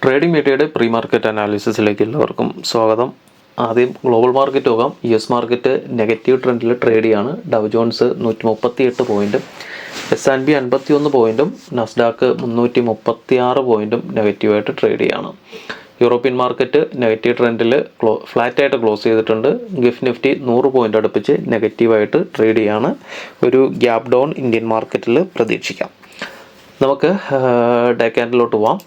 Trading മീഡിയയുടെ pre market അനാലിസിസിലേക്ക് എല്ലാവർക്കും സ്വാഗതം. ആദ്യം ഗ്ലോബൽ മാർക്കറ്റ് നോക്കാം. US മാർക്കറ്റ് നെഗറ്റീവ് ട്രെൻഡിൽ ട്രേഡ് ചെയ്യാണ്. ഡൗ ജോൺസ് 138 പോയിൻറ്റും S&P 51 പോയിൻറ്റും നസ്ഡാക്ക് 336 പോയിൻറ്റും നെഗറ്റീവായിട്ട് ട്രേഡ് ചെയ്യാണ്. യൂറോപ്യൻ മാർക്കറ്റ് നെഗറ്റീവ് ട്രെൻഡിൽ ഫ്ലാറ്റായിട്ട് ക്ലോസ് ചെയ്തിട്ടുണ്ട്. ഗിഫ് നിഫ്റ്റി 100 പോയിൻ്റ് അടുപ്പിച്ച് നെഗറ്റീവായിട്ട് ട്രേഡ് ചെയ്യാണ്. ഒരു ഗ്യാപ് ഡൗൺ ഇന്ത്യൻ മാർക്കറ്റിൽ പ്രതീക്ഷിക്കാം. നമുക്ക് ഡേ ക്യാൻഡിലോട്ട് പോവാം.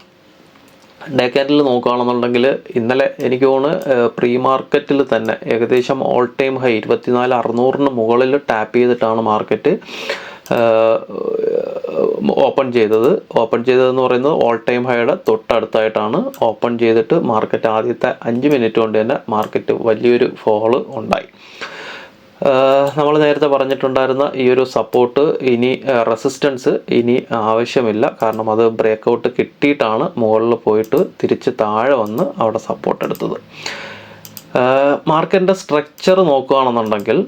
ഡേ ക്യാൻഡിൽ നോക്കുകയാണെന്നുണ്ടെങ്കിൽ ഇന്നലെ എനിക്ക് തോന്നുന്നു പ്രീ മാർക്കറ്റിൽ തന്നെ ഏകദേശം ഓൾ ടൈം ഹൈ 24,600 മുകളിൽ ടാപ്പ് ചെയ്തിട്ടാണ് മാർക്കറ്റ് ഓപ്പൺ ചെയ്തതെന്ന് പറയുന്നത് ഓൾ ടൈം ഹൈയുടെ തൊട്ടടുത്തായിട്ടാണ് ഓപ്പൺ ചെയ്തിട്ട് മാർക്കറ്റ് ആദ്യത്തെ 5 മിനിറ്റ് കൊണ്ട് തന്നെ മാർക്കറ്റ് വലിയൊരു ഫോള് ഉണ്ടായി. നമ്മൾ നേരത്തെ പറഞ്ഞിട്ടുണ്ടായിരുന്ന ഈ ഒരു സപ്പോർട്ട് ഇനി റെസിസ്റ്റൻസ് ഇനി ആവശ്യമില്ല. കാരണം അത് ബ്രേക്കൗട്ട് കിട്ടിയിട്ടാണ് മുകളിൽ പോയിട്ട് തിരിച്ച് താഴെ വന്ന് അവിടെ സപ്പോർട്ട് എടുത്തത്. മാർക്കറ്റിൻ്റെ സ്ട്രക്ചർ നോക്കുകയാണെന്നുണ്ടെങ്കിൽ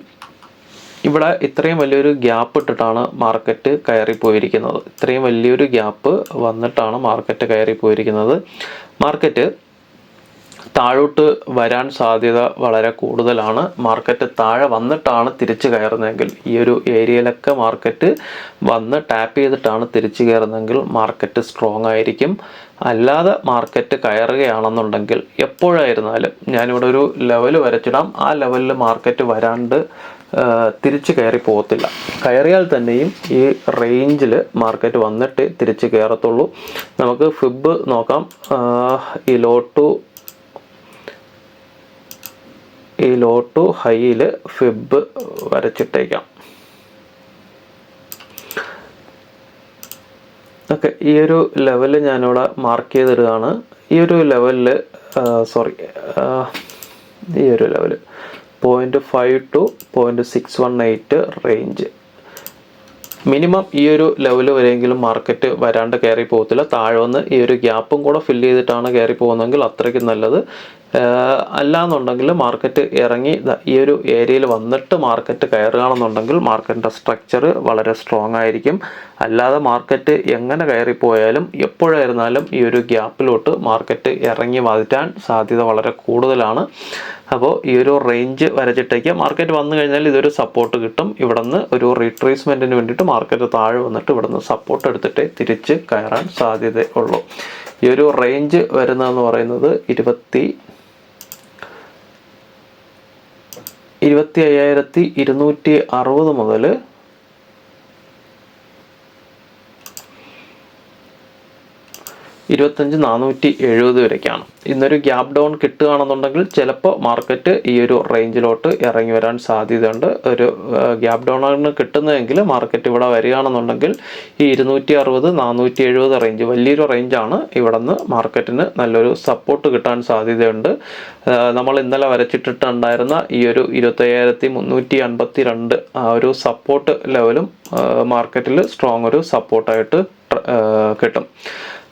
ഇവിടെ ഇത്രയും വലിയൊരു ഗ്യാപ്പ് ഇട്ടിട്ടാണ് മാർക്കറ്റ് കയറിപ്പോയിരിക്കുന്നത്. ഇത്രയും വലിയൊരു ഗ്യാപ്പ് വന്നിട്ടാണ് മാർക്കറ്റ് കയറിപ്പോയിരിക്കുന്നത്. മാർക്കറ്റ് താഴോട്ട് വരാൻ സാധ്യത വളരെ കൂടുതലാണ്. മാർക്കറ്റ് താഴെ വന്നിട്ടാണ് തിരിച്ച് കയറുന്നതെങ്കിൽ, ഈ ഒരു ഏരിയയിലൊക്കെ മാർക്കറ്റ് വന്ന് ടാപ്പ് ചെയ്തിട്ടാണ് തിരിച്ച് കയറുന്നതെങ്കിൽ മാർക്കറ്റ് സ്ട്രോങ് ആയിരിക്കും. അല്ലാതെ മാർക്കറ്റ് കയറുകയാണെന്നുണ്ടെങ്കിൽ എപ്പോഴായിരുന്നാലും ഞാനിവിടെ ഒരു ലെവൽ വരച്ചിടാം. ആ ലെവലിൽ മാർക്കറ്റ് വരാണ്ട് തിരിച്ച് കയറി പോകത്തില്ല. കയറിയാൽ തന്നെയും ഈ റേഞ്ചിൽ മാർക്കറ്റ് വന്നിട്ട് തിരിച്ച് കയറത്തുള്ളൂ. നമുക്ക് ഫിബ് നോക്കാം. ഈ ലോ ടു ഹൈയിൽ ഫിബ് വരച്ചിട്ടേക്കാം. ഓക്കെ, ഈ ഒരു ലെവല് ഞാനിവിടെ മാർക്ക് ചെയ്തിടുകയാണ്. ഈ ഒരു ലെവലിൽ ഈ ഒരു ലെവല് 0.5 to 0.618 റേഞ്ച് മിനിമം ഈ ഒരു ലെവൽ വരെയെങ്കിലും മാർക്കറ്റ് വരാണ്ട് കയറി പോകത്തില്ല. താഴെ വന്ന് ഈ ഒരു ഗ്യാപ്പും കൂടെ ഫില്ല് ചെയ്തിട്ടാണ് കയറി പോകുന്നതെങ്കിൽ അത്രയ്ക്ക് നല്ലത്. അല്ലാന്നുണ്ടെങ്കിൽ മാർക്കറ്റ് ഇറങ്ങി ഈ ഒരു ഏരിയയിൽ വന്നിട്ട് മാർക്കറ്റ് കയറുകയാണെന്നുണ്ടെങ്കിൽ മാർക്കറ്റിൻ്റെ സ്ട്രക്ചർ വളരെ സ്ട്രോങ് ആയിരിക്കും. അല്ലാതെ മാർക്കറ്റ് എങ്ങനെ കയറിപ്പോയാലും എപ്പോഴായിരുന്നാലും ഈ ഒരു ഗ്യാപ്പിലോട്ട് മാർക്കറ്റ് ഇറങ്ങി വറ്റാൻ സാധ്യത വളരെ കൂടുതലാണ്. അപ്പോൾ ഈ ഒരു റേഞ്ച് വരച്ചിട്ടേക്ക് മാർക്കറ്റ് വന്നു കഴിഞ്ഞാൽ ഇതൊരു സപ്പോർട്ട് കിട്ടും. ഇവിടെ നിന്ന് ഒരു റീട്രേസ്മെൻറ്റിന് വേണ്ടിയിട്ട് മാർക്കറ്റ് താഴെ വന്നിട്ട് ഇവിടെ നിന്ന് സപ്പോർട്ട് എടുത്തിട്ട് തിരിച്ച് കയറാൻ സാധ്യതയുള്ളൂ. ഈ ഒരു റേഞ്ച് വരുന്നതെന്ന് പറയുന്നത് 25,260 മുതൽ 25,470 വരയ്ക്കാണ്. ഇന്നൊരു ഗ്യാപ് ഡൗൺ കിട്ടുകയാണെന്നുണ്ടെങ്കിൽ ചിലപ്പോൾ മാർക്കറ്റ് ഈ ഒരു റേഞ്ചിലോട്ട് ഇറങ്ങി വരാൻ സാധ്യതയുണ്ട്. ഒരു ഗ്യാപ് ഡൗൺ ആണ് കിട്ടുന്നതെങ്കിൽ മാർക്കറ്റ് ഇവിടെ വരികയാണെന്നുണ്ടെങ്കിൽ ഈ 260, 470 റേഞ്ച് വലിയൊരു റേഞ്ചാണ്. ഇവിടെ നിന്ന് മാർക്കറ്റിന് നല്ലൊരു സപ്പോർട്ട് കിട്ടാൻ സാധ്യതയുണ്ട്. നമ്മൾ ഇന്നലെ വരച്ചിട്ടിട്ടുണ്ടായിരുന്ന ഈ ഒരു 25,352 ആ ഒരു സപ്പോർട്ട് ലെവലും മാർക്കറ്റിൽ സ്ട്രോങ് ഒരു സപ്പോർട്ടായിട്ട് കിട്ടും.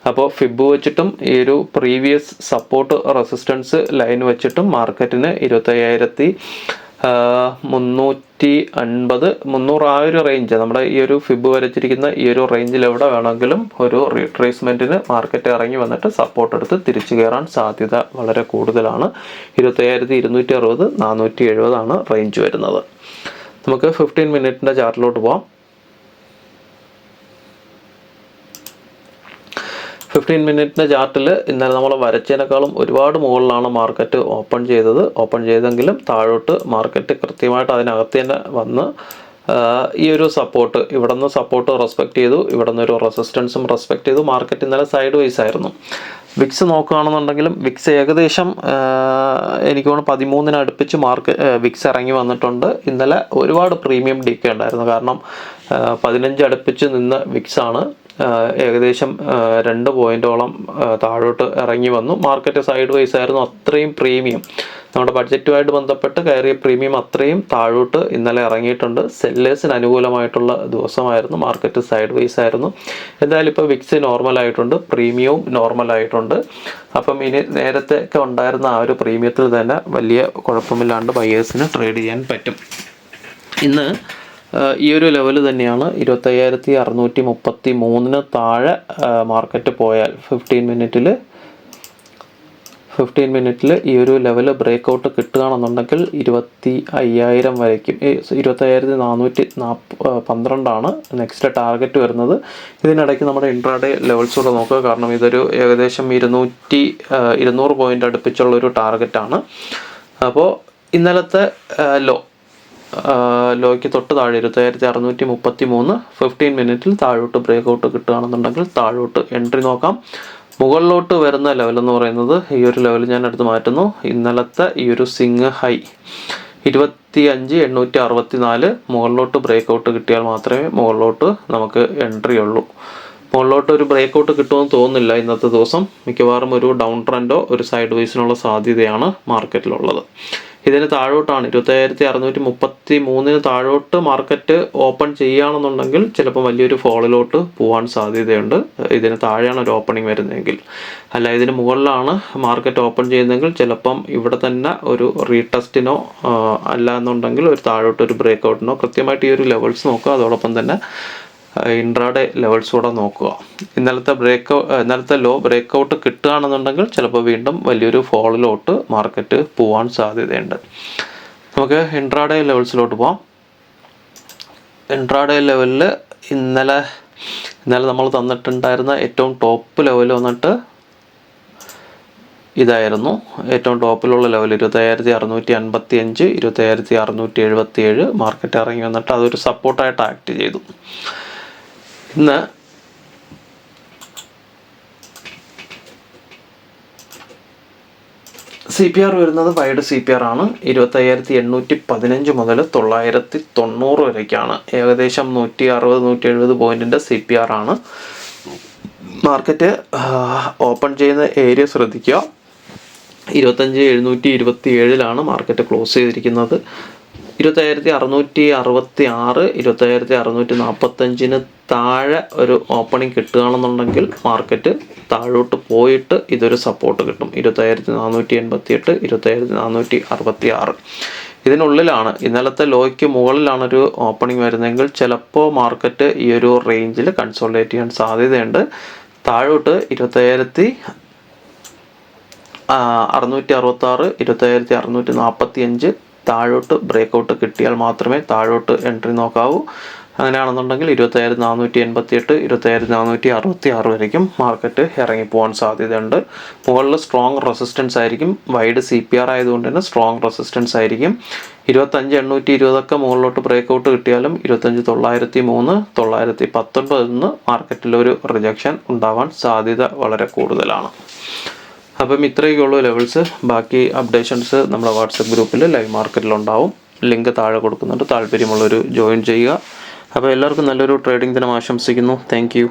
അപ്പോൾ ഫിബ് വെച്ചിട്ടും ഈ ഒരു പ്രീവിയസ് സപ്പോർട്ട് റെസിസ്റ്റൻസ് ലൈൻ വെച്ചിട്ടും മാർക്കറ്റിന് 25,350, 300 ആ ഒരു റേഞ്ച് നമ്മുടെ ഈ ഒരു ഫിബ് വരച്ചിരിക്കുന്ന ഈ ഒരു റേഞ്ചിൽ എവിടെ വേണമെങ്കിലും ഒരു റീട്രേസ്മെൻറ്റിന് മാർക്കറ്റ് ഇറങ്ങി വന്നിട്ട് സപ്പോർട്ട് എടുത്ത് തിരിച്ചു കയറാൻ സാധ്യത വളരെ കൂടുതലാണ്. 25,260, 470 ആണ് റേഞ്ച് വരുന്നത്. നമുക്ക് 15 മിനിറ്റിൻ്റെ ചാർട്ടിലോട്ട് പോവാം. 15 മിനിറ്റിൻ്റെ ചാർട്ടിൽ ഇന്നലെ നമ്മൾ വരച്ചതിനേക്കാളും ഒരുപാട് മുകളിലാണ് മാർക്കറ്റ് ഓപ്പൺ ചെയ്തെങ്കിലും താഴോട്ട് മാർക്കറ്റ് കൃത്യമായിട്ട് അതിനകത്ത് തന്നെ വന്ന് ഈ ഒരു സപ്പോർട്ട് ഇവിടെ നിന്ന് സപ്പോർട്ട് റെസ്പെക്റ്റ് ചെയ്തു. ഇവിടെ നിന്ന് ഒരു റെസിസ്റ്റൻസും റെസ്പെക്റ്റ് ചെയ്തു. മാർക്കറ്റ് ഇന്നലെ സൈഡ് വൈസ് ആയിരുന്നു. വിക്സ് നോക്കുകയാണെന്നുണ്ടെങ്കിലും വിക്സ് ഏകദേശം എനിക്ക് തോന്നുന്നു 13 അടുപ്പിച്ച് വിക്സ് ഇറങ്ങി വന്നിട്ടുണ്ട്. ഇന്നലെ ഒരുപാട് പ്രീമിയം ഡിക്കെ ഉണ്ടായിരുന്നു. കാരണം 15 അടുപ്പിച്ച് നിന്ന വിക്സാണ് ഏകദേശം 2 പോയിൻറ്റോളം താഴോട്ട് ഇറങ്ങി വന്നു. മാർക്കറ്റ് സൈഡ് വൈസ് ആയിരുന്നു. അത്രയും പ്രീമിയം നമ്മുടെ ബഡ്ജറ്റുമായിട്ട് ബന്ധപ്പെട്ട് കയറിയ പ്രീമിയം അത്രയും താഴോട്ട് ഇന്നലെ ഇറങ്ങിയിട്ടുണ്ട്. സെല്ലേഴ്സിന് അനുകൂലമായിട്ടുള്ള ദിവസമായിരുന്നു. മാർക്കറ്റ് സൈഡ് വൈസ് ആയിരുന്നു. എന്തായാലും ഇപ്പോൾ വിക്സ് നോർമലായിട്ടുണ്ട്, പ്രീമിയവും നോർമലായിട്ടുണ്ട്. അപ്പം ഇനി നേരത്തെ ഒക്കെ ഉണ്ടായിരുന്ന ആ ഒരു പ്രീമിയത്തിൽ തന്നെ വലിയ കുഴപ്പമില്ലാണ്ട് ബയേഴ്സിന് ട്രേഡ് ചെയ്യാൻ പറ്റും. ഇന്ന് ഈ ഒരു ലെവൽ തന്നെയാണ് 25,633 താഴെ മാർക്കറ്റ് പോയാൽ 15 മിനിറ്റിൽ 15 മിനിറ്റിൽ ഈ ഒരു ലെവൽ ബ്രേക്ക് ഔട്ട് കിട്ടുകയാണെന്നുണ്ടെങ്കിൽ 25,000 വരയ്ക്കും. 25,412 നെക്സ്റ്റ് ടാർഗറ്റ് വരുന്നത്. ഇതിനിടയ്ക്ക് നമ്മുടെ ഇൻട്രാഡേ ലെവൽസ് കൂടെ നോക്കുക. കാരണം ഇതൊരു ഏകദേശം 200 പോയിൻ്റ് അടുപ്പിച്ചുള്ളൊരു ടാർഗറ്റാണ്. അപ്പോൾ ഇന്നലത്തെ ലോയ്ക്ക് തൊട്ട് താഴെ 25,633 15 മിനിറ്റിൽ താഴോട്ട് ബ്രേക്ക് ഔട്ട് കിട്ടുകയാണെന്നുണ്ടെങ്കിൽ താഴോട്ട് എൻട്രി നോക്കാം. മുകളിലോട്ട് വരുന്ന ലെവൽ എന്ന് പറയുന്നത് ഈ ഒരു ലെവൽ ഞാൻ എടുത്ത് മാറ്റുന്നു. ഇന്നലത്തെ ഈ ഒരു സിംഗ് ഹൈ 25,864 മുകളിലോട്ട് ബ്രേക്ക് ഔട്ട് കിട്ടിയാൽ മാത്രമേ മുകളിലോട്ട് നമുക്ക് എൻട്രി ഉള്ളൂ. മുകളിലോട്ട് ഒരു ബ്രേക്ക് ഔട്ട് കിട്ടുമെന്ന് തോന്നുന്നില്ല ഇന്നത്തെ ദിവസം. മിക്കവാറും ഒരു ഡൗൺ ട്രെൻഡോ ഒരു സൈഡ് വേസിനുള്ള സാധ്യതയാണ് മാർക്കറ്റിലുള്ളത്. ഇതിന് താഴോട്ടാണ് 25,633 താഴോട്ട് മാർക്കറ്റ് ഓപ്പൺ ചെയ്യുകയാണെന്നുണ്ടെങ്കിൽ ചിലപ്പോൾ വലിയൊരു ഫോളിലോട്ട് പോകാൻ സാധ്യതയുണ്ട്. ഇതിന് താഴെയാണ് ഒരു ഓപ്പണിംഗ് വരുന്നതെങ്കിൽ. അല്ല ഇതിന് മുകളിലാണ് മാർക്കറ്റ് ഓപ്പൺ ചെയ്യുന്നതെങ്കിൽ ചിലപ്പം ഇവിടെ തന്നെ ഒരു റീടെസ്റ്റിനോ അല്ല എന്നുണ്ടെങ്കിൽ ഒരു താഴോട്ട് ഒരു ബ്രേക്ക് ഔട്ടിനോ കൃത്യമായിട്ട് ഈ ഒരു ലെവൽസ് നോക്കുക. അതോടൊപ്പം തന്നെ ഇൻട്രാഡേ ലെവൽസ് കൂടെ നോക്കുക. ഇന്നലത്തെ ലോ ബ്രേക്ക് ഔട്ട് കിട്ടുകയാണെന്നുണ്ടെങ്കിൽ ചിലപ്പോൾ വീണ്ടും വലിയൊരു ഫോളിലോട്ട് മാർക്കറ്റ് പോകാൻ സാധ്യതയുണ്ട്. നമുക്ക് ഇൻട്രാഡേ ലെവൽസിലോട്ട് പോകാം. ഇൻട്രാഡേ ലെവലിൽ ഇന്നലെ നമ്മൾ തന്നിട്ടുണ്ടായിരുന്ന ഏറ്റവും ടോപ്പ് ലെവൽ വന്നിട്ട് ഇതായിരുന്നു. ഏറ്റവും ടോപ്പിലുള്ള ലെവൽ 25,655, 25,677 മാർക്കറ്റ് ഇറങ്ങി വന്നിട്ട് അതൊരു സപ്പോർട്ടായിട്ട് ആക്ട് ചെയ്തു. ഇന്ന് CPR വരുന്നത് വൈഡ് CPR ആണ്. 25,815 മുതൽ 990 വരേക്കാണ്. ഏകദേശം 160-170 പോയിന്റിൻ്റെ CPR ആണ്. മാർക്കറ്റ് ഓപ്പൺ ചെയ്യുന്ന ഏരിയ ശ്രദ്ധിക്കുക. 25,727 മാർക്കറ്റ് ക്ലോസ് ചെയ്തിരിക്കുന്നത്. 25,666, 25,645 താഴെ ഒരു ഓപ്പണിംഗ് കിട്ടുകയാണെന്നുണ്ടെങ്കിൽ മാർക്കറ്റ് താഴോട്ട് പോയിട്ട് ഇതൊരു സപ്പോർട്ട് കിട്ടും. 25,488, 25,466 ഇതിനുള്ളിലാണ്. ഇന്നലത്തെ ലോയ്ക്ക് മുകളിലാണൊരു ഓപ്പണിംഗ് വരുന്നതെങ്കിൽ ചിലപ്പോൾ മാർക്കറ്റ് ഈ ഒരു റേഞ്ചിൽ കൺസോളിഡേറ്റ് ചെയ്യാൻ സാധ്യതയുണ്ട്. താഴോട്ട് 25,666, 25,645 താഴോട്ട് ബ്രേക്ക് ഔട്ട് കിട്ടിയാൽ മാത്രമേ താഴോട്ട് എൻട്രി നോക്കാവൂ. അങ്ങനെയാണെന്നുണ്ടെങ്കിൽ 25,488, 25,466 വരയ്ക്കും മാർക്കറ്റ് ഇറങ്ങിപ്പോകാൻ സാധ്യതയുണ്ട്. മുകളിൽ സ്ട്രോങ് റെസിസ്റ്റൻസ് ആയിരിക്കും. വൈഡ് CPR ആയതുകൊണ്ട് തന്നെ സ്ട്രോങ് റെസിസ്റ്റൻസ് ആയിരിക്കും. 25,820 മുകളിലോട്ട് ബ്രേക്ക് ഔട്ട് കിട്ടിയാലും 25,903, 919 മാർക്കറ്റിലൊരു റിജക്ഷൻ ഉണ്ടാവാൻ സാധ്യത വളരെ കൂടുതലാണ്. അപ്പം ഇത്രയൊക്കെയുള്ളൂ ലെവൽസ്. ബാക്കി അപ്ഡേഷൻസ് നമ്മുടെ വാട്സപ്പ് ഗ്രൂപ്പിൽ ലൈവ് മാർക്കറ്റിലുണ്ടാവും. ലിങ്ക് താഴെ കൊടുക്കുന്നുണ്ട്. താല്പര്യമുള്ളവർ ജോയിൻ ചെയ്യുക. അപ്പോൾ എല്ലാവർക്കും നല്ലൊരു ട്രേഡിംഗ് ദിനം ആശംസിക്കുന്നു. Thank you.